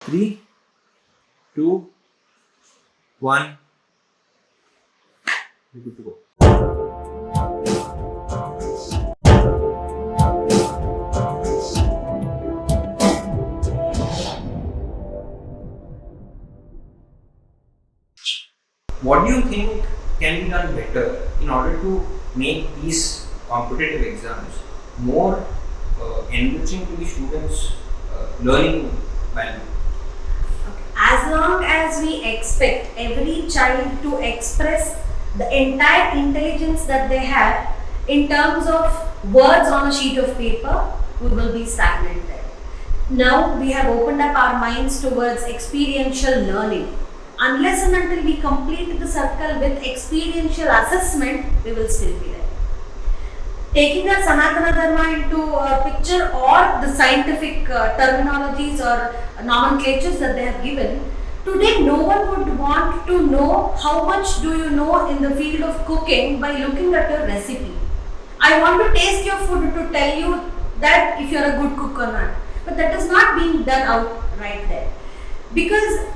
Three, two, one. We're good to go. What do you think can be done better in order to make these competitive exams more enriching to the students' learning value? As long as we expect every child to express the entire intelligence that they have in terms of words on a sheet of paper, we will be stagnant there. Now we have opened up our minds towards experiential learning. Unless and until we complete the circle with experiential assessment, we will still be there. Taking the Sanathana Dharma into a picture, or the scientific terminologies or nomenclatures that they have given, today no one would want to know how much do you know in the field of cooking by looking at your recipe. I want to taste your food to tell you that if you are a good cook or not. But that is not being done out right there. Because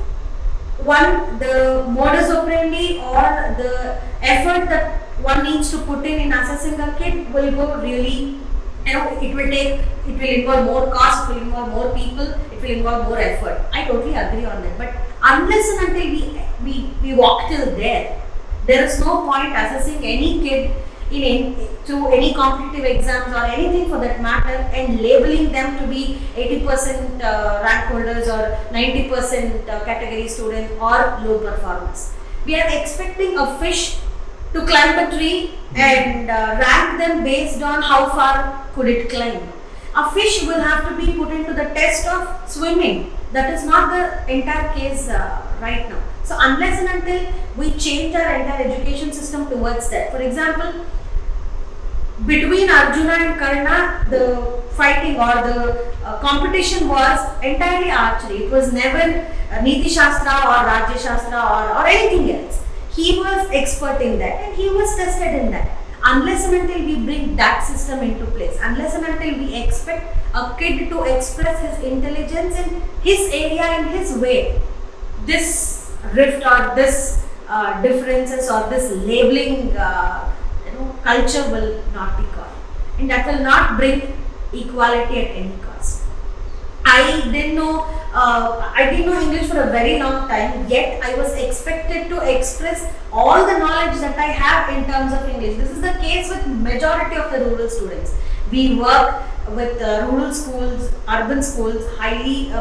one, the modus operandi or the effort that one needs to put in assessing a kid will go really, it will involve more cost, it will involve more people, it will involve more effort. I totally agree on that. But unless and until we walk till there is no point assessing any kid through any competitive exams or anything for that matter and labeling them to be 80% rank holders or 90% category students or low performers. We are expecting a fish to climb a tree and rank them based on how far could it climb. A fish will have to be put into the test of swimming. That is not the entire case right now. So unless and until we change our entire education system towards that. For example, between Arjuna and Karna, the fighting or the competition was entirely archery. It was never Niti Shastra or Rajya Shastra or anything else. He was expert in that and he was tested in that. Unless and until we bring that system into place, unless and until we expect a kid to express his intelligence in his area, in his way, this rift or this differences or this labeling culture will not be gone, and that will not bring equality at any cost. I didn't know English for a very long time, yet I was expected to express all the knowledge that I have in terms of English. This is the case with majority of the rural students. We work with rural schools, urban schools, highly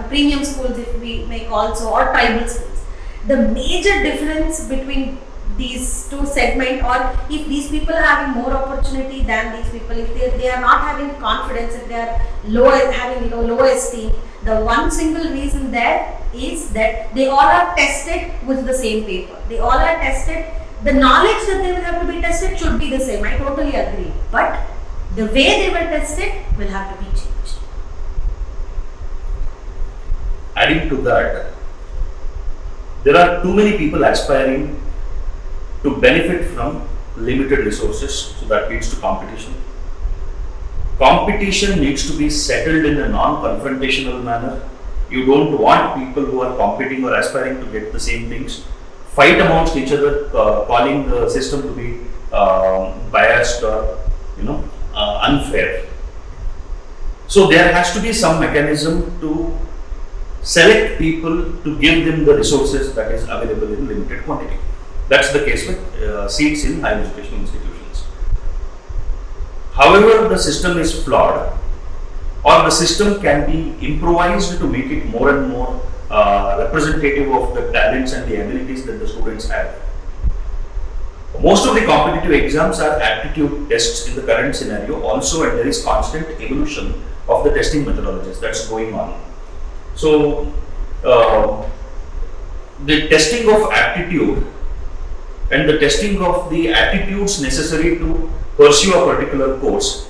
premium schools if we may call so, or tribal schools. The major difference between these two segments, or if these people are having more opportunity than these people, if they are not having confidence, if they are having low esteem, the one single reason there is that they all are tested with the same paper. They all are tested. The knowledge that they will have to be tested should be the same. I totally agree. But the way they were tested will have to be changed. Adding to that, there are too many people aspiring to benefit from limited resources, so that leads to competition. Competition needs to be settled in a non-confrontational manner. You don't want people who are competing or aspiring to get the same things fight amongst each other, calling the system to be biased or unfair. So there has to be some mechanism to select people, to give them the resources that is available in limited quantity. That's the case with seats in higher educational institutions. However, the system is flawed, or the system can be improvised to make it more and more representative of the talents and the abilities that the students have. Most of the competitive exams are aptitude tests in the current scenario also, and there is constant evolution of the testing methodologies that's going on. So, the testing of aptitude and the testing of the attitudes necessary to pursue a particular course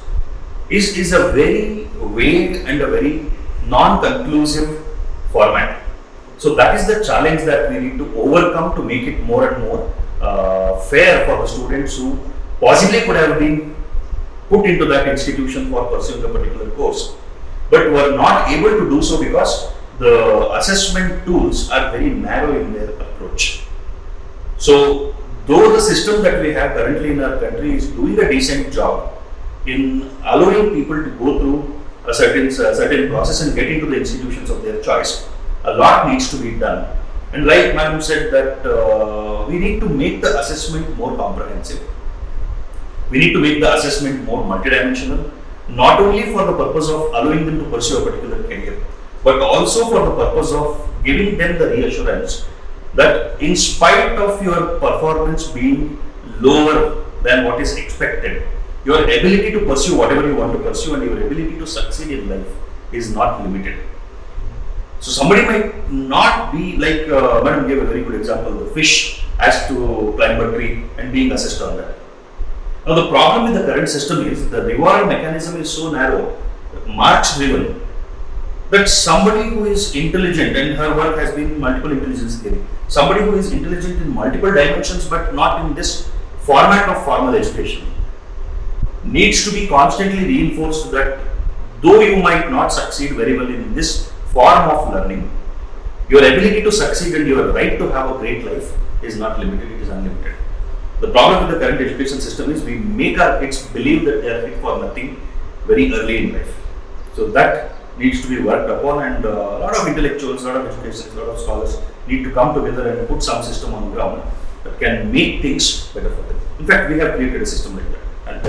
is a very vague and a very non-conclusive format. So that is the challenge that we need to overcome to make it more and more fair for the students who possibly could have been put into that institution for pursuing a particular course, but were not able to do so because the assessment tools are very narrow in their approach. So, though the system that we have currently in our country is doing a decent job in allowing people to go through a certain process and get into the institutions of their choice, a lot needs to be done. And like Madam said that we need to make the assessment more comprehensive. We need to make the assessment more multidimensional, not only for the purpose of allowing them to pursue a particular career, but also for the purpose of giving them the reassurance that in spite of your performance being lower than what is expected, your ability to pursue whatever you want to pursue and your ability to succeed in life is not limited. So somebody might not be like, Madam gave a very good example, the fish has to climb a tree and being assessed on that. Now the problem with the current system is the reward mechanism is so narrow, marks driven, that somebody who is intelligent, and her work has been multiple intelligence theory, somebody who is intelligent in multiple dimensions but not in this format of formal education, needs to be constantly reinforced that though you might not succeed very well in this form of learning, your ability to succeed and your right to have a great life is not limited, it is unlimited. The problem with the current education system is we make our kids believe that they are fit for nothing very early in life. So that needs to be worked upon, and a lot of intellectuals, a lot of educationists, a lot of scholars need to come together and put some system on the ground that can make things better for them. In fact, we have created a system like that. And